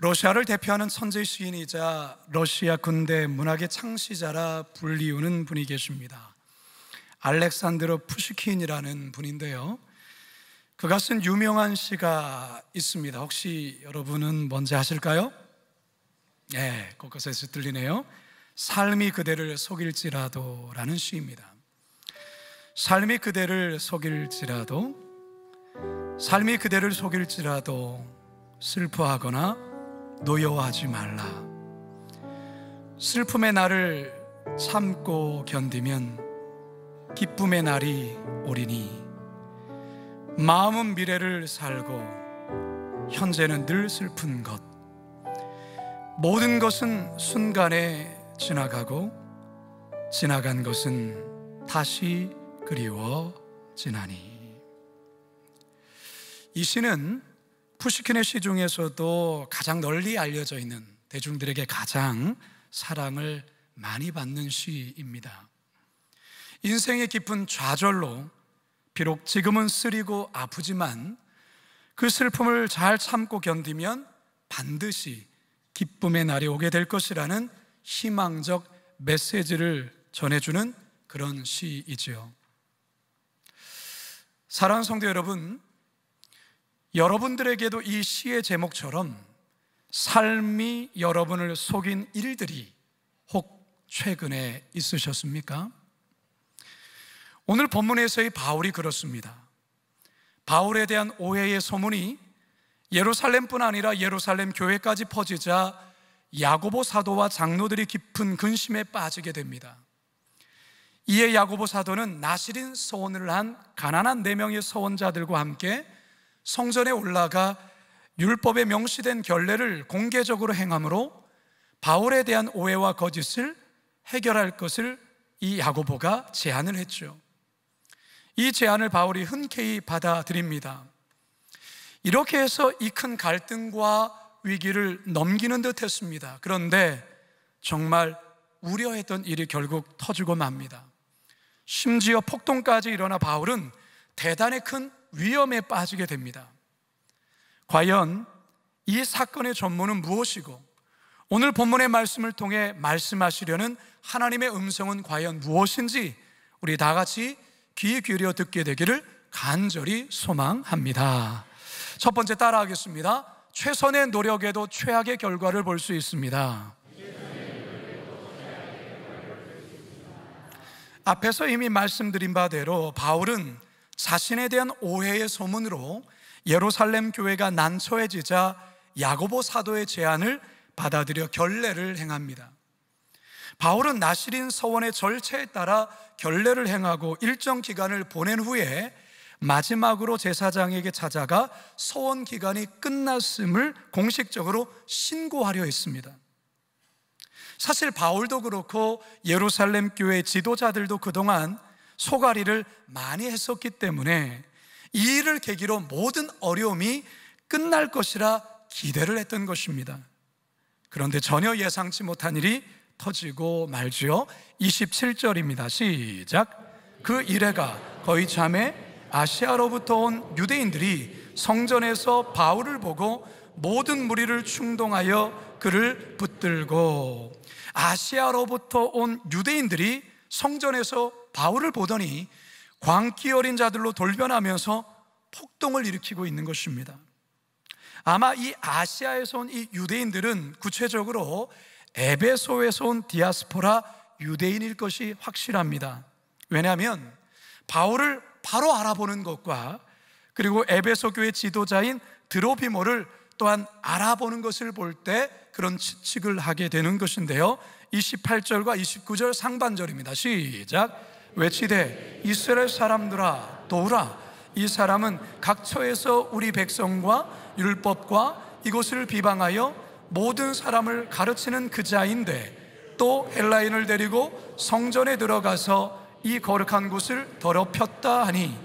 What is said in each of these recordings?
러시아를 대표하는 천재 시인이자 러시아 군대 문학의 창시자라 불리우는 분이 계십니다. 알렉산드로 푸시킨이라는 분인데요, 그가 쓴 유명한 시가 있습니다. 혹시 여러분은 뭔지 아실까요? 네, 곳곳에서 들리네요. 삶이 그대를 속일지라도 라는 시입니다. 삶이 그대를 속일지라도, 삶이 그대를 속일지라도 슬퍼하거나 노여워하지 말라. 슬픔의 날을 참고 견디면 기쁨의 날이 오리니, 마음은 미래를 살고 현재는 늘 슬픈 것. 모든 것은 순간에 지나가고 지나간 것은 다시 그리워지나니. 이 시는 푸시킨의 시 중에서도 가장 널리 알려져 있는, 대중들에게 가장 사랑을 많이 받는 시입니다. 인생의 깊은 좌절로 비록 지금은 쓰리고 아프지만 그 슬픔을 잘 참고 견디면 반드시 기쁨의 날이 오게 될 것이라는 희망적 메시지를 전해주는 그런 시이지요. 사랑하는 성도 여러분, 여러분들에게도 이 시의 제목처럼 삶이 여러분을 속인 일들이 혹 최근에 있으셨습니까? 오늘 본문에서의 바울이 그렇습니다. 바울에 대한 오해의 소문이 예루살렘뿐 아니라 예루살렘 교회까지 퍼지자 야고보 사도와 장로들이 깊은 근심에 빠지게 됩니다. 이에 야고보 사도는 나실인 서원을 한 가난한 4명의 서원자들과 함께 성전에 올라가 율법에 명시된 결례를 공개적으로 행함으로 바울에 대한 오해와 거짓을 해결할 것을 이 야고보가 제안을 했죠. 이 제안을 바울이 흔쾌히 받아들입니다. 이렇게 해서 이 큰 갈등과 위기를 넘기는 듯 했습니다. 그런데 정말 우려했던 일이 결국 터지고 맙니다. 심지어 폭동까지 일어나 바울은 대단히 큰 위험에 빠지게 됩니다. 과연 이 사건의 전모는 무엇이고 오늘 본문의 말씀을 통해 말씀하시려는 하나님의 음성은 과연 무엇인지 우리 다 같이 귀 기울여 듣게 되기를 간절히 소망합니다. 첫 번째 따라하겠습니다. 최선의 노력에도 최악의 결과를 볼 수 있습니다. 앞에서 이미 말씀드린 바대로 바울은 자신에 대한 오해의 소문으로 예루살렘 교회가 난처해지자 야고보 사도의 제안을 받아들여 결례를 행합니다. 바울은 나실인 서원의 절차에 따라 결례를 행하고 일정 기간을 보낸 후에 마지막으로 제사장에게 찾아가 서원 기간이 끝났음을 공식적으로 신고하려 했습니다. 사실 바울도 그렇고 예루살렘 교회 지도자들도 그동안 소가리를 많이 했었기 때문에 이 일을 계기로 모든 어려움이 끝날 것이라 기대를 했던 것입니다. 그런데 전혀 예상치 못한 일이 터지고 말지요. 27절입니다. 시작. 그 이레가 거의 참에 아시아로부터 온 유대인들이 성전에서 바울을 보고 모든 무리를 충동하여 그를 붙들고, 아시아로부터 온 유대인들이 성전에서 바울을 보더니 광기 어린 자들로 돌변하면서 폭동을 일으키고 있는 것입니다. 아마 이 아시아에서 온 이 유대인들은 구체적으로 에베소에서 온 디아스포라 유대인일 것이 확실합니다. 왜냐하면 바울을 바로 알아보는 것과 그리고 에베소 교회 지도자인 드로피모를 또한 알아보는 것을 볼 때 그런 추측을 하게 되는 것인데요, 28절과 29절 상반절입니다. 시작. 외치되 이스라엘 사람들아 도우라. 이 사람은 각처에서 우리 백성과 율법과 이곳을 비방하여 모든 사람을 가르치는 그 자인데 또 헬라인을 데리고 성전에 들어가서 이 거룩한 곳을 더럽혔다 하니,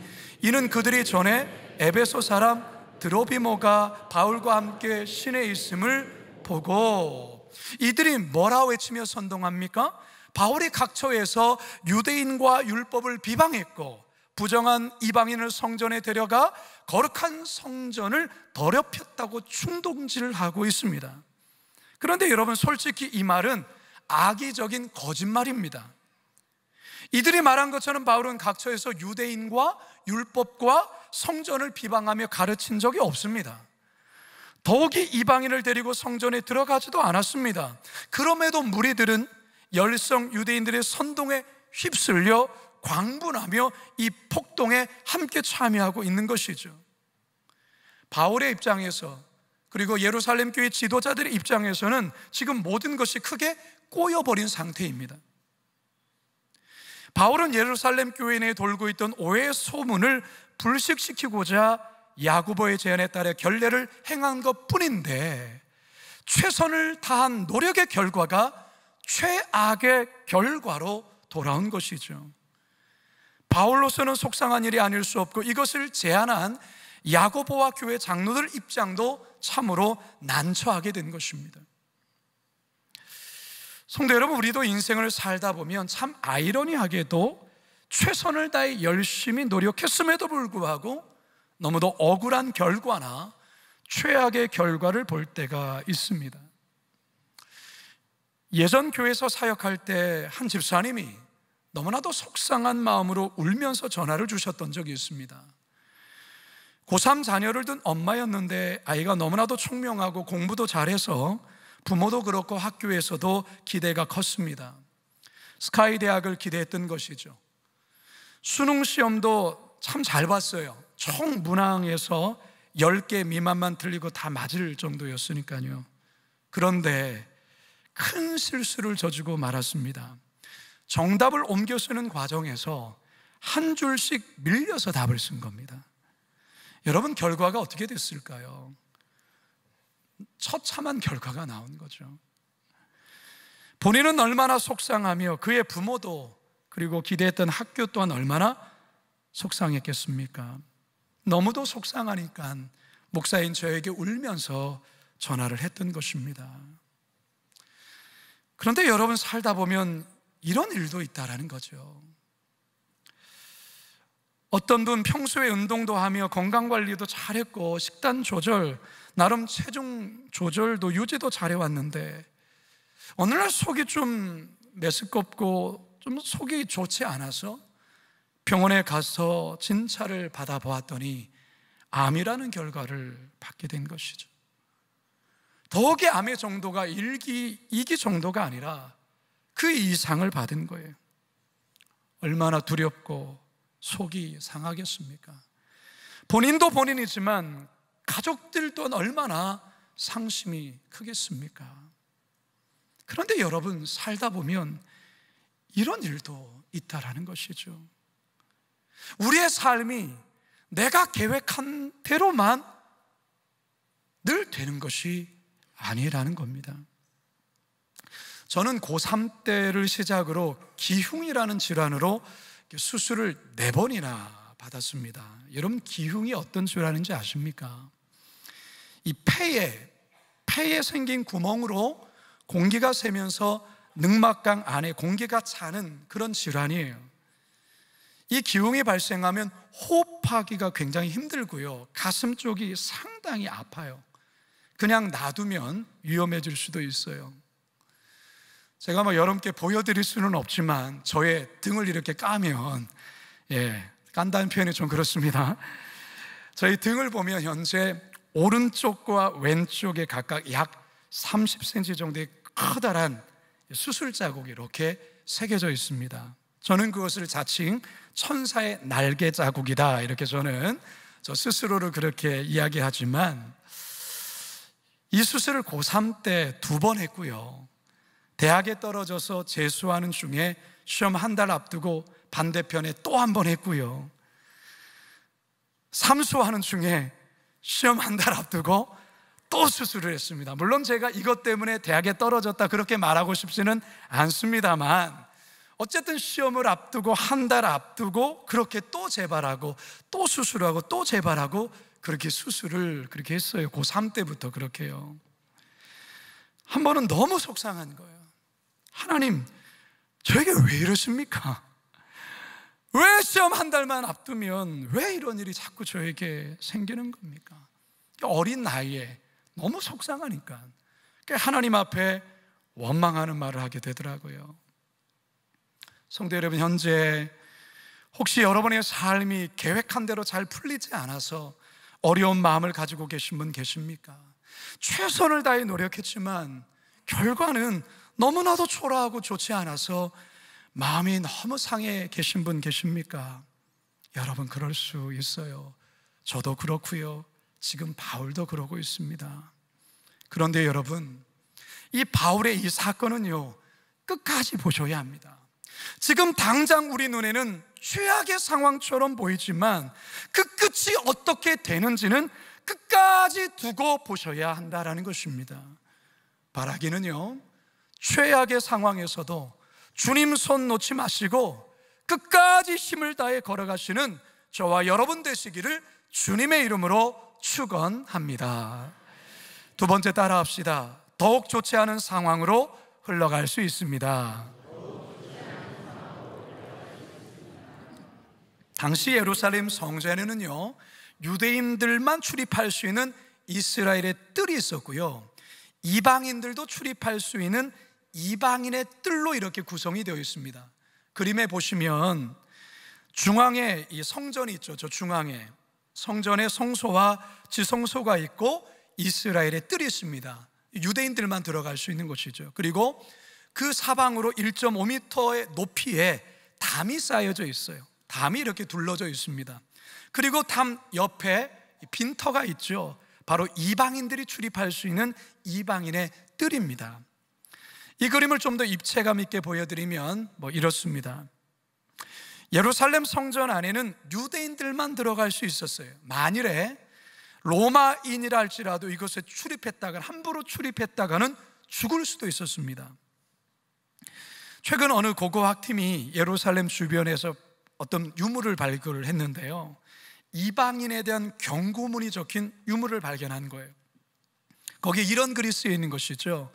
이는 그들이 전에 에베소 사람 드로비모가 바울과 함께 시내에 있음을 보고. 이들이 뭐라 외치며 선동합니까? 바울이 각처에서 유대인과 율법을 비방했고 부정한 이방인을 성전에 데려가 거룩한 성전을 더럽혔다고 충동질을 하고 있습니다. 그런데 여러분, 솔직히 이 말은 악의적인 거짓말입니다. 이들이 말한 것처럼 바울은 각처에서 유대인과 율법과 성전을 비방하며 가르친 적이 없습니다. 더욱이 이방인을 데리고 성전에 들어가지도 않았습니다. 그럼에도 무리들은 열성 유대인들의 선동에 휩쓸려 광분하며 이 폭동에 함께 참여하고 있는 것이죠. 바울의 입장에서, 그리고 예루살렘 교회 지도자들의 입장에서는 지금 모든 것이 크게 꼬여버린 상태입니다. 바울은 예루살렘 교회 내에 돌고 있던 오해의 소문을 불식시키고자 야고보의 제안에 따라 결례를 행한 것 뿐인데, 최선을 다한 노력의 결과가 최악의 결과로 돌아온 것이죠. 바울로서는 속상한 일이 아닐 수 없고, 이것을 제안한 야고보와 교회 장로들 입장도 참으로 난처하게 된 것입니다. 성도 여러분, 우리도 인생을 살다 보면 참 아이러니하게도 최선을 다해 열심히 노력했음에도 불구하고 너무도 억울한 결과나 최악의 결과를 볼 때가 있습니다. 예전 교회에서 사역할 때 한 집사님이 너무나도 속상한 마음으로 울면서 전화를 주셨던 적이 있습니다. 고3 자녀를 둔 엄마였는데 아이가 너무나도 총명하고 공부도 잘해서 부모도 그렇고 학교에서도 기대가 컸습니다. 스카이 대학을 기대했던 것이죠. 수능 시험도 참 잘 봤어요. 총 문항에서 10개 미만만 틀리고 다 맞을 정도였으니까요. 그런데 큰 실수를 저지르고 말았습니다. 정답을 옮겨 쓰는 과정에서 한 줄씩 밀려서 답을 쓴 겁니다. 여러분, 결과가 어떻게 됐을까요? 처참한 결과가 나온 거죠. 본인은 얼마나 속상하며 그의 부모도, 그리고 기대했던 학교 또한 얼마나 속상했겠습니까? 너무도 속상하니까 목사인 저에게 울면서 전화를 했던 것입니다. 그런데 여러분, 살다 보면 이런 일도 있다라는 거죠. 어떤 분 평소에 운동도 하며 건강관리도 잘했고 식단 조절, 나름 체중 조절도 유지도 잘해왔는데 어느 날 속이 좀 메스껍고 좀 속이 좋지 않아서 병원에 가서 진찰을 받아보았더니 암이라는 결과를 받게 된 것이죠. 더욱이 암의 정도가 1기, 2기 정도가 아니라 그 이상을 받은 거예요. 얼마나 두렵고 속이 상하겠습니까? 본인도 본인이지만 가족들 또한 얼마나 상심이 크겠습니까? 그런데 여러분, 살다 보면 이런 일도 있다라는 것이죠. 우리의 삶이 내가 계획한 대로만 늘 되는 것이 아니라는 겁니다. 저는 고3 때를 시작으로 기흉이라는 질환으로 수술을 4번이나 받았습니다. 여러분, 기흉이 어떤 질환인지 아십니까? 이 폐에 생긴 구멍으로 공기가 새면서 늑막강 안에 공기가 차는 그런 질환이에요. 이 기흉이 발생하면 호흡하기가 굉장히 힘들고요, 가슴 쪽이 상당히 아파요. 그냥 놔두면 위험해질 수도 있어요. 제가 여러분께 보여드릴 수는 없지만 저의 등을 이렇게 까면, 깐다는 표현이 좀 그렇습니다. 저희 등을 보면 현재 오른쪽과 왼쪽에 각각 약 30cm 정도의 커다란 수술 자국이 이렇게 새겨져 있습니다. 저는 그것을 자칭 천사의 날개 자국이다, 이렇게 저는 저 스스로를 그렇게 이야기하지만, 이 수술을 고3 때 2번 했고요, 대학에 떨어져서 재수하는 중에 시험 한 달 앞두고 반대편에 또 한 번 했고요, 삼수하는 중에 시험 한 달 앞두고 또 수술을 했습니다. 물론 제가 이것 때문에 대학에 떨어졌다 그렇게 말하고 싶지는 않습니다만, 어쨌든 시험을 앞두고 한 달 앞두고 그렇게 또 재발하고 또 수술하고 또 재발하고 그렇게 수술을 그렇게 했어요. 고3 때부터 그렇게요. 한 번은 너무 속상한 거예요. 하나님, 저에게 왜 이러십니까? 왜 시험 한 달만 앞두면 왜 이런 일이 자꾸 저에게 생기는 겁니까? 어린 나이에 너무 속상하니까 하나님 앞에 원망하는 말을 하게 되더라고요. 성도 여러분, 현재 혹시 여러분의 삶이 계획한 대로 잘 풀리지 않아서 어려운 마음을 가지고 계신 분 계십니까? 최선을 다해 노력했지만 결과는 너무나도 초라하고 좋지 않아서 마음이 너무 상해 계신 분 계십니까? 여러분, 그럴 수 있어요. 저도 그렇고요. 지금 바울도 그러고 있습니다. 그런데 여러분, 이 바울의 이 사건은요, 끝까지 보셔야 합니다. 지금 당장 우리 눈에는 최악의 상황처럼 보이지만 그 끝이 어떻게 되는지는 끝까지 두고 보셔야 한다는 것입니다. 바라기는요, 최악의 상황에서도 주님 손 놓지 마시고 끝까지 힘을 다해 걸어가시는 저와 여러분 되시기를 주님의 이름으로 축원합니다. 두 번째, 따라합시다. 더욱 좋지 않은 상황으로 흘러갈 수 있습니다. 당시 예루살렘 성전에는요, 유대인들만 출입할 수 있는 이스라엘의 뜰이 있었고요, 이방인들도 출입할 수 있는 이방인의 뜰로 이렇게 구성이 되어 있습니다. 그림에 보시면 중앙에 이 성전이 있죠. 저 중앙에 성전에 성소와 지성소가 있고 이스라엘의 뜰이 있습니다. 유대인들만 들어갈 수 있는 곳이죠. 그리고 그 사방으로 1.5m의 높이에 담이 쌓여져 있어요. 담이 이렇게 둘러져 있습니다. 그리고 담 옆에 빈터가 있죠. 바로 이방인들이 출입할 수 있는 이방인의 뜰입니다. 이 그림을 좀 더 입체감 있게 보여드리면 이렇습니다. 예루살렘 성전 안에는 유대인들만 들어갈 수 있었어요. 만일에 로마인이라 할지라도 이곳에 출입했다가 함부로 출입했다가는 죽을 수도 있었습니다. 최근 어느 고고학팀이 예루살렘 주변에서 어떤 유물을 발굴을 했는데요, 이방인에 대한 경고문이 적힌 유물을 발견한 거예요. 거기에 이런 글이 쓰여 있는 것이죠.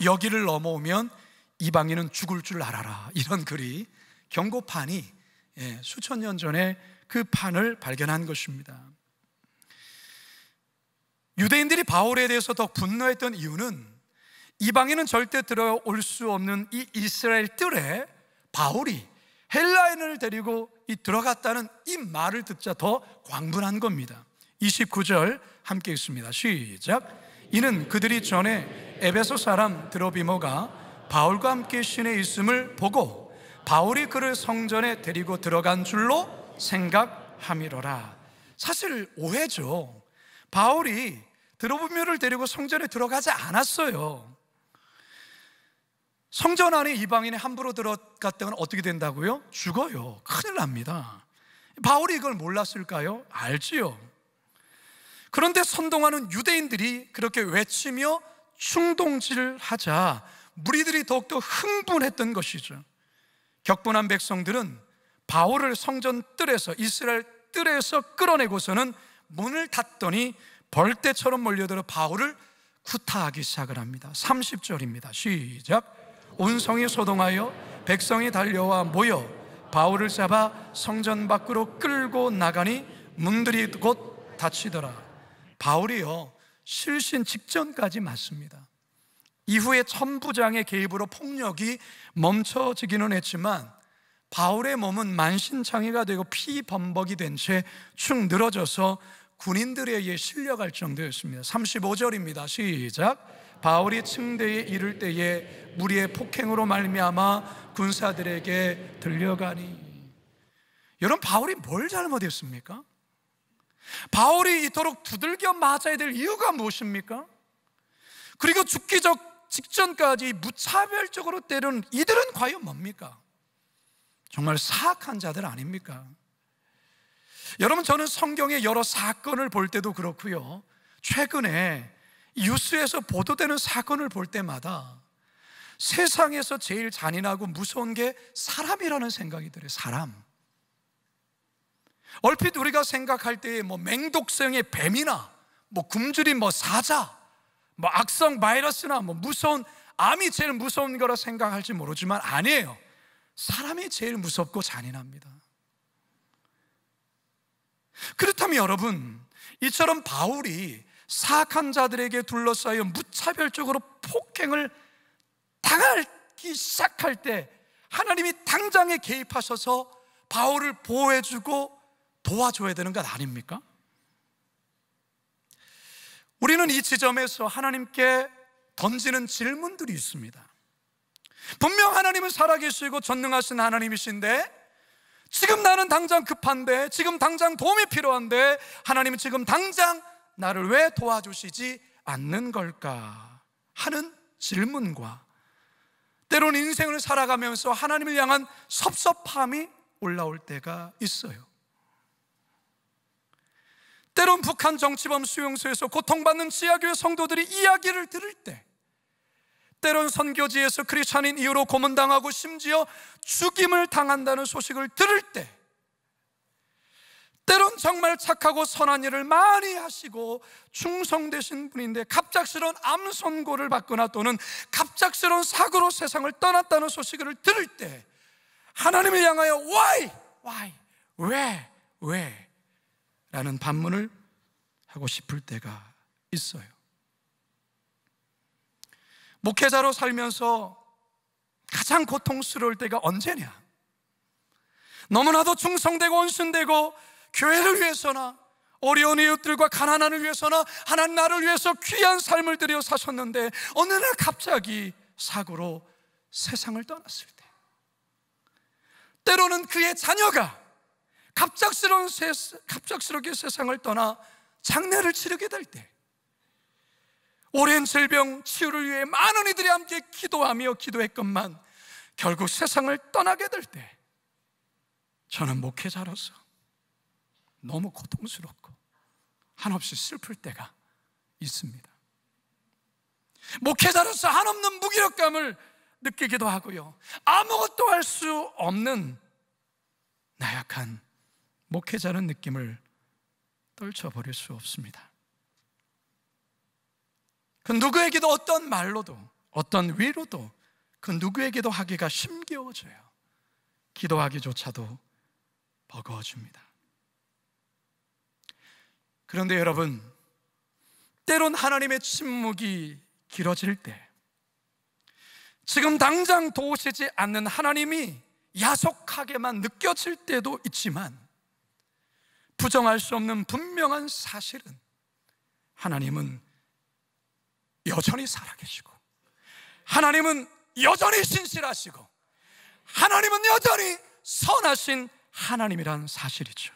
여기를 넘어오면 이방인은 죽을 줄 알아라. 이런 글이, 경고판이 수천 년 전에 그 판을 발견한 것입니다. 유대인들이 바울에 대해서 더 분노했던 이유는 이방인은 절대 들어올 수 없는 이 이스라엘 뜰에 바울이 헬라인을 데리고 들어갔다는 이 말을 듣자 더 광분한 겁니다. 29절 함께 읽습니다. 시작. 이는 그들이 전에 에베소 사람 드로비모가 바울과 함께 시내에 있음을 보고 바울이 그를 성전에 데리고 들어간 줄로 생각함이로라. 사실 오해죠. 바울이 드로비모를 데리고 성전에 들어가지 않았어요. 성전 안에 이방인이 함부로 들어갔다면 어떻게 된다고요? 죽어요. 큰일 납니다. 바울이 이걸 몰랐을까요? 알지요. 그런데 선동하는 유대인들이 그렇게 외치며 충동질을 하자 무리들이 더욱더 흥분했던 것이죠. 격분한 백성들은 바울을 성전 뜰에서, 이스라엘 뜰에서 끌어내고서는 문을 닫더니 벌떼처럼 몰려들어 바울을 구타하기 시작을 합니다. 30절입니다. 시작. 온 성이 소동하여 백성이 달려와 모여 바울을 잡아 성전 밖으로 끌고 나가니 문들이 곧 닫히더라. 바울이요, 실신 직전까지 맞습니다. 이후에 천부장의 개입으로 폭력이 멈춰지기는 했지만 바울의 몸은 만신창이가 되고 피범벅이 된 채 축 늘어져서 군인들에 의해 실려갈 정도였습니다. 35절입니다. 시작. 바울이 층대에 이를 때에 무리의 폭행으로 말미암아 군사들에게 들려가니. 여러분, 바울이 뭘 잘못했습니까? 바울이 이토록 두들겨 맞아야 될 이유가 무엇입니까? 그리고 죽기 직전까지 무차별적으로 때리는 이들은 과연 뭡니까? 정말 사악한 자들 아닙니까? 여러분, 저는 성경의 여러 사건을 볼 때도 그렇고요, 최근에 뉴스에서 보도되는 사건을 볼 때마다 세상에서 제일 잔인하고 무서운 게 사람이라는 생각이 들어요. 사람. 얼핏 우리가 생각할 때에 맹독성의 뱀이나 굶주린 사자, 악성 바이러스나 무서운 암이 제일 무서운 거라 생각할지 모르지만 아니에요. 사람이 제일 무섭고 잔인합니다. 그렇다면 여러분, 이처럼 바울이 사악한 자들에게 둘러싸여 무차별적으로 폭행을 당하기 시작할 때 하나님이 당장에 개입하셔서 바울을 보호해주고 도와줘야 되는 것 아닙니까? 우리는 이 지점에서 하나님께 던지는 질문들이 있습니다. 분명 하나님은 살아계시고 전능하신 하나님이신데, 지금 나는 당장 급한데, 지금 당장 도움이 필요한데 하나님은 지금 당장 나를 왜 도와주시지 않는 걸까 하는 질문과, 때로는 인생을 살아가면서 하나님을 향한 섭섭함이 올라올 때가 있어요. 때론 북한 정치범 수용소에서 고통받는 지하교회 성도들이 이야기를 들을 때, 때론 선교지에서 크리스찬인 이유로 고문당하고 심지어 죽임을 당한다는 소식을 들을 때, 때론 정말 착하고 선한 일을 많이 하시고 충성되신 분인데 갑작스러운 암 선고를 받거나 또는 갑작스러운 사고로 세상을 떠났다는 소식을 들을 때 하나님을 향하여 why? 왜? 라는 반문을 하고 싶을 때가 있어요. 목회자로 살면서 가장 고통스러울 때가 언제냐? 너무나도 충성되고 온순되고 교회를 위해서나 어려운 이웃들과 가난한을 위해서나 하나님 나라를 위해서 귀한 삶을 들여 사셨는데 어느 날 갑자기 사고로 세상을 떠났을 때, 때로는 그의 자녀가 갑작스럽게 세상을 떠나 장례를 치르게 될 때, 오랜 질병 치유를 위해 많은 이들이 함께 기도하며 기도했건만 결국 세상을 떠나게 될 때, 저는 목회자로서 너무 고통스럽고 한없이 슬플 때가 있습니다. 목회자로서 한없는 무기력감을 느끼기도 하고요, 아무것도 할 수 없는 나약한 목회자는 느낌을 떨쳐버릴 수 없습니다. 그 누구에게도 어떤 말로도 어떤 위로도 그 누구에게도 하기가 힘겨워져요. 기도하기조차도 버거워집니다. 그런데 여러분, 때론 하나님의 침묵이 길어질 때, 지금 당장 도우시지 않는 하나님이 야속하게만 느껴질 때도 있지만, 부정할 수 없는 분명한 사실은 하나님은 여전히 살아계시고, 하나님은 여전히 신실하시고, 하나님은 여전히 선하신 하나님이라는 사실이죠.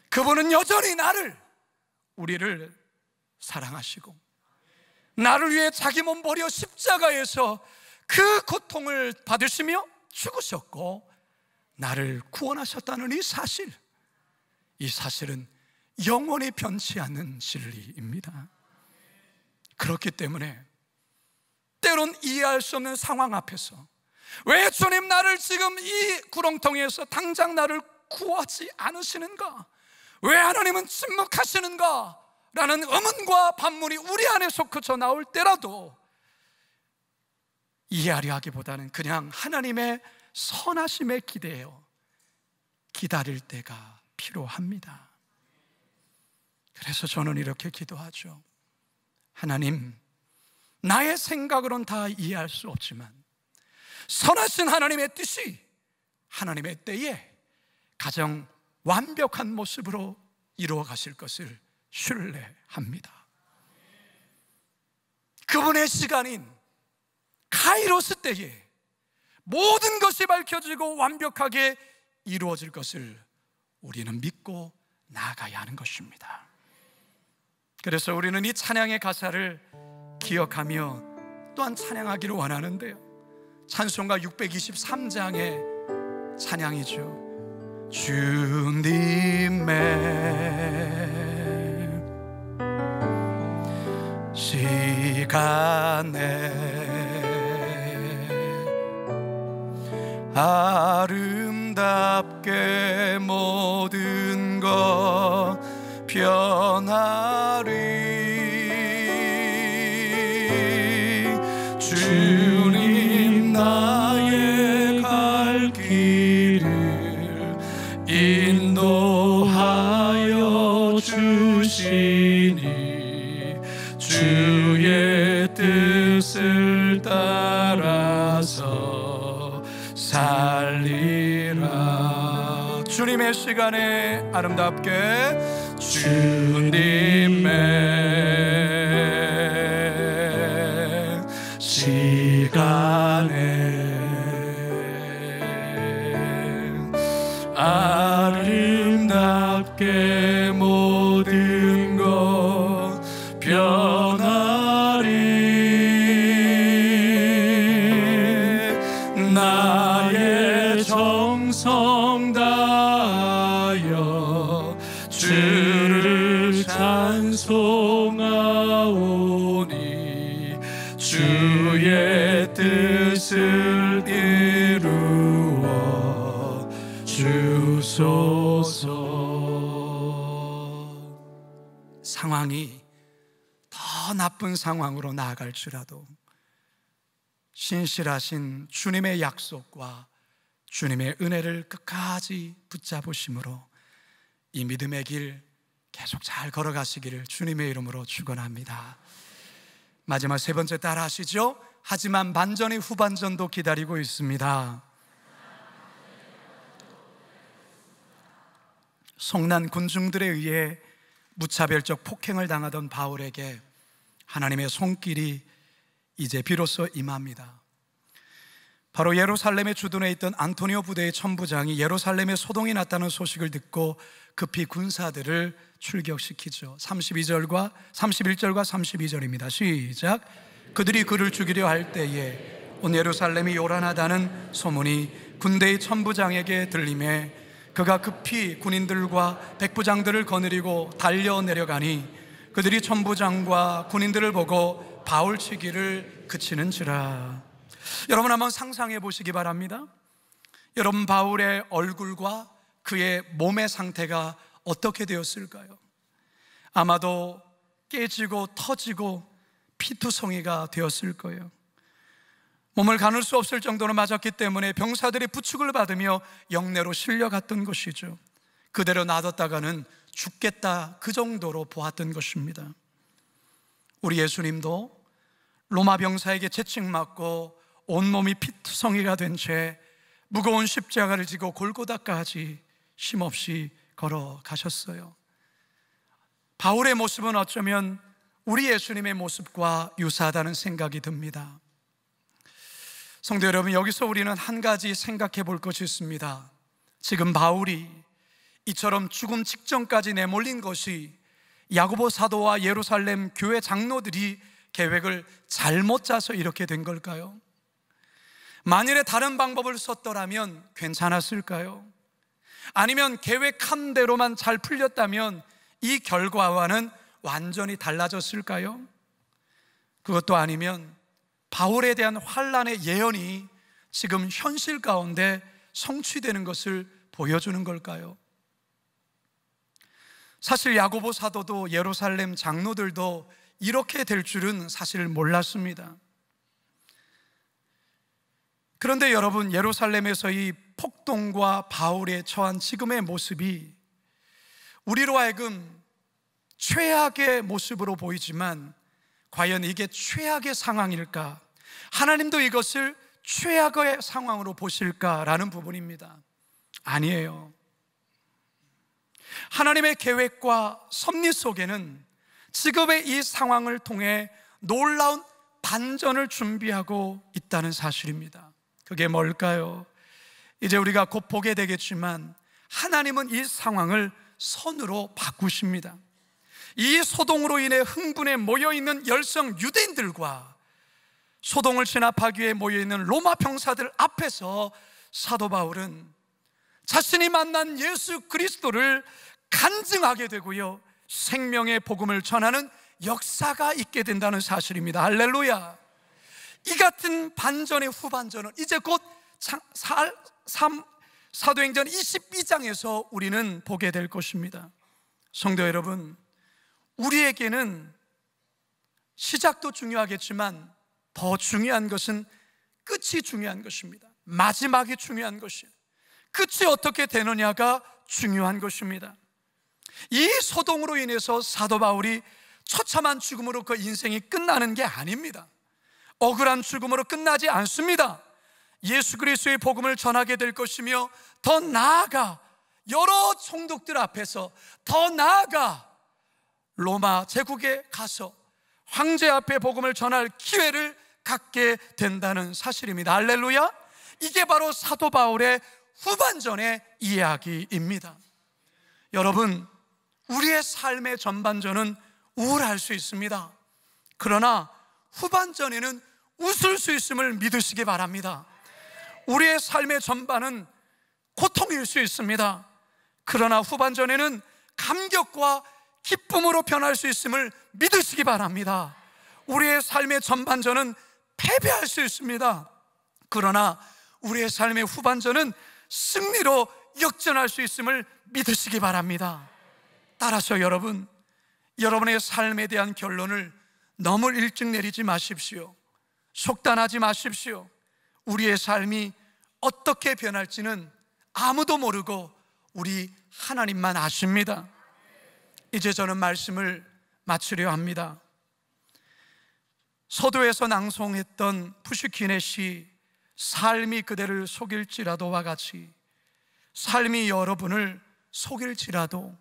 그분은 여전히 우리를 사랑하시고 나를 위해 자기 몸 버려 십자가에서 그 고통을 받으시며 죽으셨고 나를 구원하셨다는 이 사실은 영원히 변치 않는 진리입니다. 그렇기 때문에 때론 이해할 수 없는 상황 앞에서 왜 주님 나를 지금 이 구렁텅이에서 당장 나를 구하지 않으시는가? 왜 하나님은 침묵하시는가? 라는 의문과 반문이 우리 안에 솟구쳐 나올 때라도 이해하려 하기보다는 그냥 하나님의 선하심에 기대어 기다릴 때가 필요합니다. 그래서 저는 이렇게 기도하죠. 하나님, 나의 생각으로는 다 이해할 수 없지만 선하신 하나님의 뜻이 하나님의 때에 가장 완벽한 모습으로 이루어 가실 것을 신뢰합니다. 그분의 시간인 카이로스 때에 모든 것이 밝혀지고 완벽하게 이루어질 것을 우리는 믿고 나아가야 하는 것입니다. 그래서 우리는 이 찬양의 가사를 기억하며 또한 찬양하기를 원하는데요, 찬송가 623장의 찬양이죠. 주님의 시간에 아름답게 모든 것 변하리. 주님 나의 갈 길을 인도하여 주의 뜻을 따라서 살리라. 주님의 시간에 아름답게 주님의 시간에 아름답게 모든 것 변하리. 나의 정성 다하여 주를 찬송하오니 주의 뜻을 이루어 주소서. 상황이 더 나쁜 상황으로 나아갈지라도 신실하신 주님의 약속과 주님의 은혜를 끝까지 붙잡으심으로 이 믿음의 길 계속 잘 걸어가시기를 주님의 이름으로 축원합니다. 마지막 세 번째 따라 하시죠. 하지만 반전의 후반전도 기다리고 있습니다. 성난 군중들에 의해 무차별적 폭행을 당하던 바울에게 하나님의 손길이 이제 비로소 임합니다. 바로 예루살렘에 주둔해 있던 안토니오 부대의 천부장이 예루살렘에 소동이 났다는 소식을 듣고 급히 군사들을 출격시키죠. 31절과 32절입니다. 시작. 그들이 그를 죽이려 할 때에 온 예루살렘이 요란하다는 소문이 군대의 천부장에게 들림에 그가 급히 군인들과 백부장들을 거느리고 달려 내려가니 그들이 천부장과 군인들을 보고 바울 치기를 그치는지라. 여러분 한번 상상해 보시기 바랍니다. 여러분, 바울의 얼굴과 그의 몸의 상태가 어떻게 되었을까요? 아마도 깨지고 터지고 피투성이가 되었을 거예요. 몸을 가눌 수 없을 정도로 맞았기 때문에 병사들의 부축을 받으며 영내로 실려갔던 것이죠. 그대로 놔뒀다가는 죽겠다, 그 정도로 보았던 것입니다. 우리 예수님도 로마 병사에게 채찍맞고 온몸이 피투성이가 된 채 무거운 십자가를 지고 골고다까지 쉼없이 걸어가셨어요. 바울의 모습은 어쩌면 우리 예수님의 모습과 유사하다는 생각이 듭니다. 성도 여러분, 여기서 우리는 한 가지 생각해 볼 것이 있습니다. 지금 바울이 이처럼 죽음 직전까지 내몰린 것이 야고보 사도와 예루살렘 교회 장로들이 계획을 잘못 짜서 이렇게 된 걸까요? 만일에 다른 방법을 썼더라면 괜찮았을까요? 아니면 계획한 대로만 잘 풀렸다면 이 결과와는 완전히 달라졌을까요? 그것도 아니면 바울에 대한 환난의 예언이 지금 현실 가운데 성취되는 것을 보여주는 걸까요? 사실 야고보 사도도 예루살렘 장로들도 이렇게 될 줄은 사실 몰랐습니다. 그런데 여러분, 예루살렘에서의 폭동과 바울의 처한 지금의 모습이 우리로 하여금 최악의 모습으로 보이지만 과연 이게 최악의 상황일까? 하나님도 이것을 최악의 상황으로 보실까라는 부분입니다. 아니에요. 하나님의 계획과 섭리 속에는 지금의 이 상황을 통해 놀라운 반전을 준비하고 있다는 사실입니다. 그게 뭘까요? 이제 우리가 곧 보게 되겠지만 하나님은 이 상황을 선으로 바꾸십니다. 이 소동으로 인해 흥분에 모여있는 열성 유대인들과 소동을 진압하기 위해 모여있는 로마 병사들 앞에서 사도 바울은 자신이 만난 예수 그리스도를 간증하게 되고요, 생명의 복음을 전하는 역사가 있게 된다는 사실입니다. 할렐루야. 이 같은 반전의 후반전은 이제 곧 사도행전 22장에서 우리는 보게 될 것입니다. 성도 여러분, 우리에게는 시작도 중요하겠지만 더 중요한 것은 끝이 중요한 것입니다. 마지막이 중요한 것이에요. 끝이 어떻게 되느냐가 중요한 것입니다. 이 소동으로 인해서 사도 바울이 처참한 죽음으로 그 인생이 끝나는 게 아닙니다. 억울한 죽음으로 끝나지 않습니다. 예수 그리스도의 복음을 전하게 될 것이며, 더 나아가 여러 총독들 앞에서, 더 나아가 로마 제국에 가서 황제 앞에 복음을 전할 기회를 갖게 된다는 사실입니다. 할렐루야. 이게 바로 사도 바울의 후반전의 이야기입니다. 여러분, 우리의 삶의 전반전은 우울할 수 있습니다. 그러나 후반전에는 웃을 수 있음을 믿으시기 바랍니다. 우리의 삶의 전반은 고통일 수 있습니다. 그러나 후반전에는 감격과 기쁨으로 변할 수 있음을 믿으시기 바랍니다. 우리의 삶의 전반전은 패배할 수 있습니다. 그러나 우리의 삶의 후반전은 승리로 역전할 수 있음을 믿으시기 바랍니다. 따라서 여러분, 여러분의 삶에 대한 결론을 너무 일찍 내리지 마십시오. 속단하지 마십시오. 우리의 삶이 어떻게 변할지는 아무도 모르고 우리 하나님만 아십니다. 이제 저는 말씀을 마치려 합니다. 서도에서 낭송했던 푸시킨의 시 삶이 그대를 속일지라도와 같이, 삶이 여러분을 속일지라도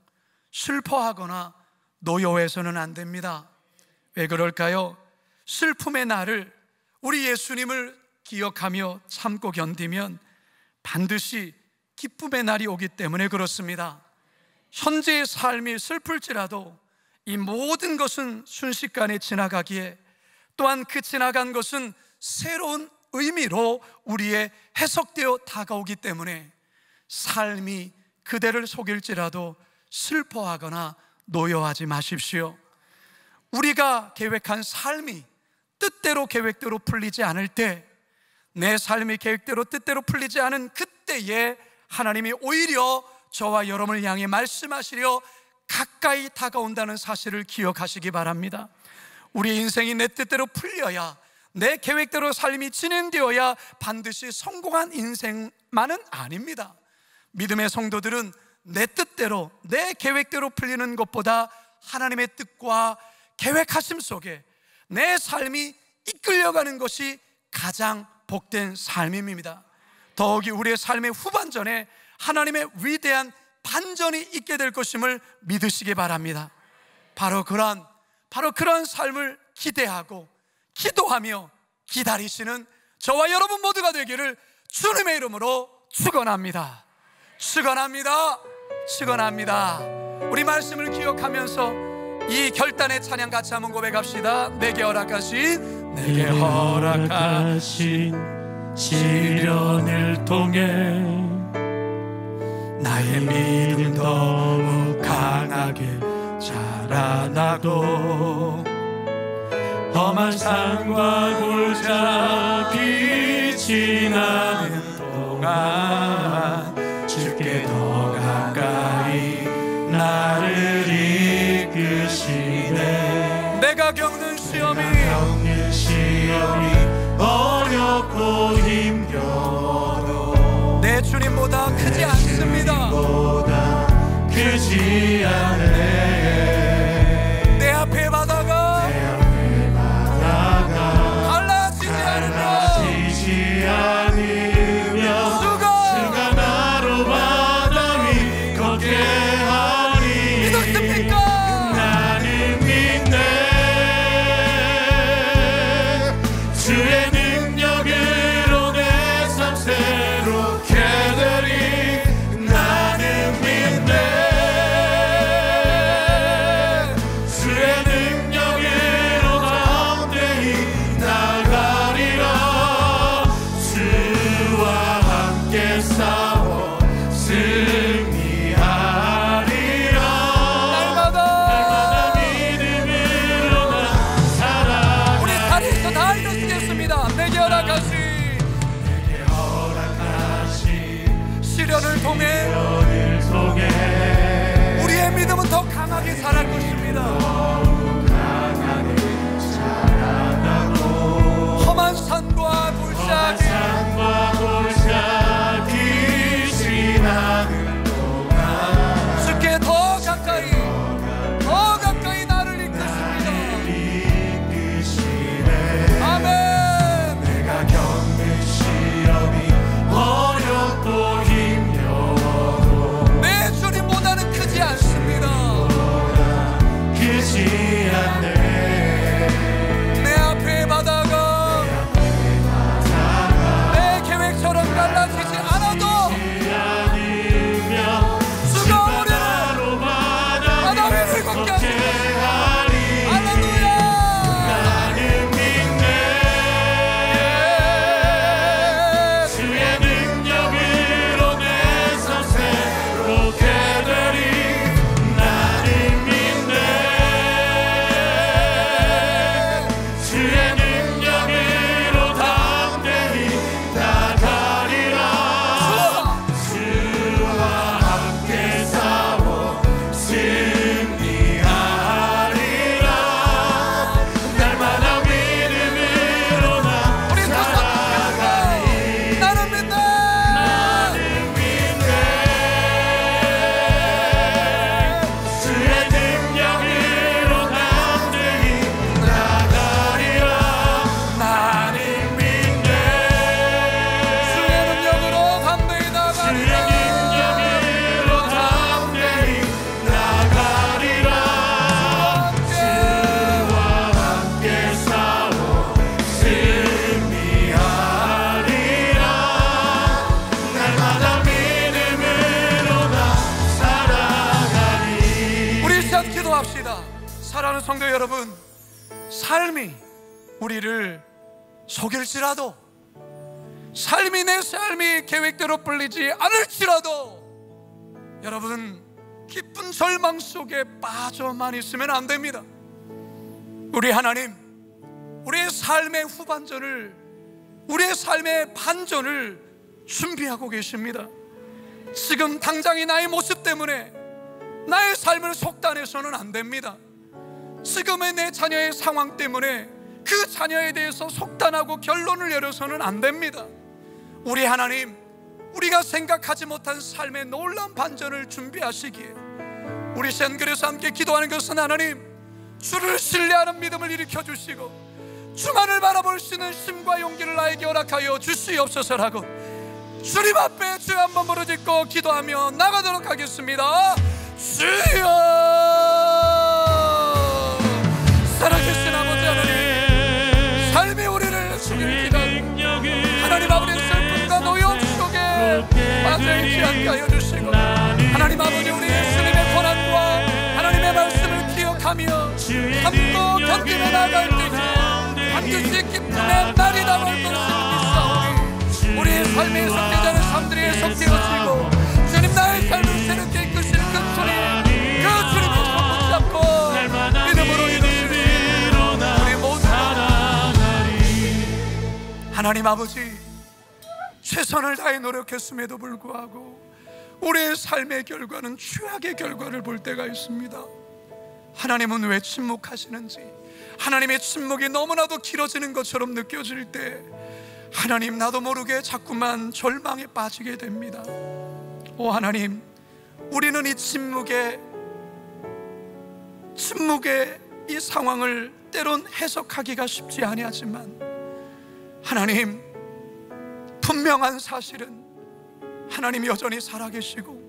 슬퍼하거나 노여워해서는 안 됩니다. 왜 그럴까요? 슬픔의 날을 우리 예수님을 기억하며 참고 견디면 반드시 기쁨의 날이 오기 때문에 그렇습니다. 현재의 삶이 슬플지라도 이 모든 것은 순식간에 지나가기에, 또한 그 지나간 것은 새로운 의미로 우리의 해석되어 다가오기 때문에 삶이 그대를 속일지라도 슬퍼하거나 노여워하지 마십시오. 우리가 계획한 삶이 뜻대로 계획대로 풀리지 않을 때, 내 삶이 계획대로 뜻대로 풀리지 않은 그때에 하나님이 오히려 저와 여러분을 향해 말씀하시려 가까이 다가온다는 사실을 기억하시기 바랍니다. 우리 인생이 내 뜻대로 풀려야, 내 계획대로 삶이 진행되어야 반드시 성공한 인생만은 아닙니다. 믿음의 성도들은 내 뜻대로, 내 계획대로 풀리는 것보다 하나님의 뜻과 계획하심 속에 내 삶이 이끌려가는 것이 가장 복된 삶입니다. 더욱이 우리의 삶의 후반전에 하나님의 위대한 반전이 있게 될 것임을 믿으시기 바랍니다. 바로 그런 삶을 기대하고 기도하며 기다리시는 저와 여러분 모두가 되기를 주님의 이름으로 축원합니다. 축원합니다. 축원합니다. 우리 말씀을 기억하면서 이 결단의 찬양 같이 한번 고백합시다. 내게 허락하신 시련을 통해 나의 믿음 더욱 강하게 자라나고, 험한 산과 골짜 빛이 나는 동안 주께 더 가까이 나를 이끄시네. 내가 겪는 시험이 어렵고 힘겨워도 내 주님보다 크지 않습니다. 크지 않네. 내 앞에 바다가 갈라지지 않으며 수가 나로 바다 위 걷게 하리. 믿었습니까? 나는 믿네. 주의 능력으로 내 삶 새롭게 되리. 나는 믿네. 주의 능력으로 담대히 나가리라. 주와 함께 싸워 승리하리라. 날마다 믿음으로 나 살아가. 우리 다리에서 다 일어서겠습니다. 내게 허락하신 시련을 통해 우리의 믿음은 더 강하게 자랄 것입니다. 성도 여러분, 삶이 우리를 속일지라도, 삶이 내 삶이 계획대로 풀리지 않을지라도 여러분, 깊은 절망 속에 빠져만 있으면 안 됩니다. 우리 하나님, 우리의 삶의 후반전을, 우리의 삶의 반전을 준비하고 계십니다. 지금 당장의 나의 모습 때문에 나의 삶을 속단해서는 안 됩니다. 지금의 내 자녀의 상황 때문에 그 자녀에 대해서 속단하고 결론을 내려서는 안 됩니다. 우리 하나님, 우리가 생각하지 못한 삶의 놀라운 반전을 준비하시기에 우리 시간 그래서 함께 기도하는 것은, 하나님, 주를 신뢰하는 믿음을 일으켜 주시고 주만을 바라볼 수 있는 힘과 용기를 나에게 허락하여 주시옵소서라고 주님 앞에 주여 한번 부르짖고 기도하며 나가도록 하겠습니다. 주여, 살아계신 아버지 하나님, 삶이 우리를 죽일 기다리고 하나님 아버지 슬픔과 노여움 속에 빠져있지 않게 하여 주시고, 하나님 아버지 우리 예수님의 고난과 하나님의 말씀을 기억하며 참고 견디며 나아갈 때에 반드시 기쁨의 날이 나올 것을 믿사오니 우리의 삶의 속죄자는 삶들이 해석되어지고 주님 나의 삶을 새롭게 이끄실 그 주님, 그 주님의 손 붙잡고 믿음으로 이루시리 우리 모두 하나님 아버지, 최선을 다해 노력했음에도 불구하고 우리의 삶의 결과는 최악의 결과를 볼 때가 있습니다. 하나님은 왜 침묵하시는지, 하나님의 침묵이 너무나도 길어지는 것처럼 느껴질 때 하나님, 나도 모르게 자꾸만 절망에 빠지게 됩니다. 오 하나님, 우리는 이 침묵의 이 상황을 때론 해석하기가 쉽지 아니하지만 하나님, 분명한 사실은 하나님이 여전히 살아계시고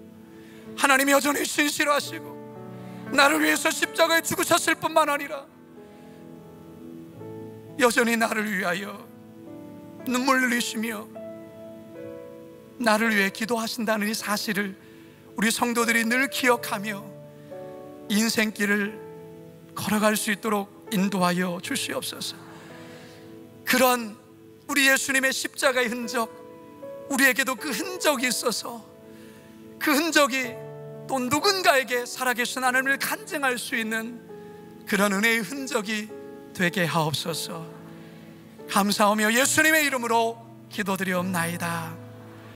하나님이 여전히 신실하시고 나를 위해서 십자가에 죽으셨을 뿐만 아니라 여전히 나를 위하여 눈물 흘리시며 나를 위해 기도하신다는 이 사실을 우리 성도들이 늘 기억하며 인생길을 걸어갈 수 있도록 인도하여 주시옵소서. 그런 우리 예수님의 십자가의 흔적, 우리에게도 그 흔적이 있어서 그 흔적이 또 누군가에게 살아계신 하나님을 간증할 수 있는 그런 은혜의 흔적이 되게 하옵소서. 감사하며 예수님의 이름으로 기도드리옵나이다.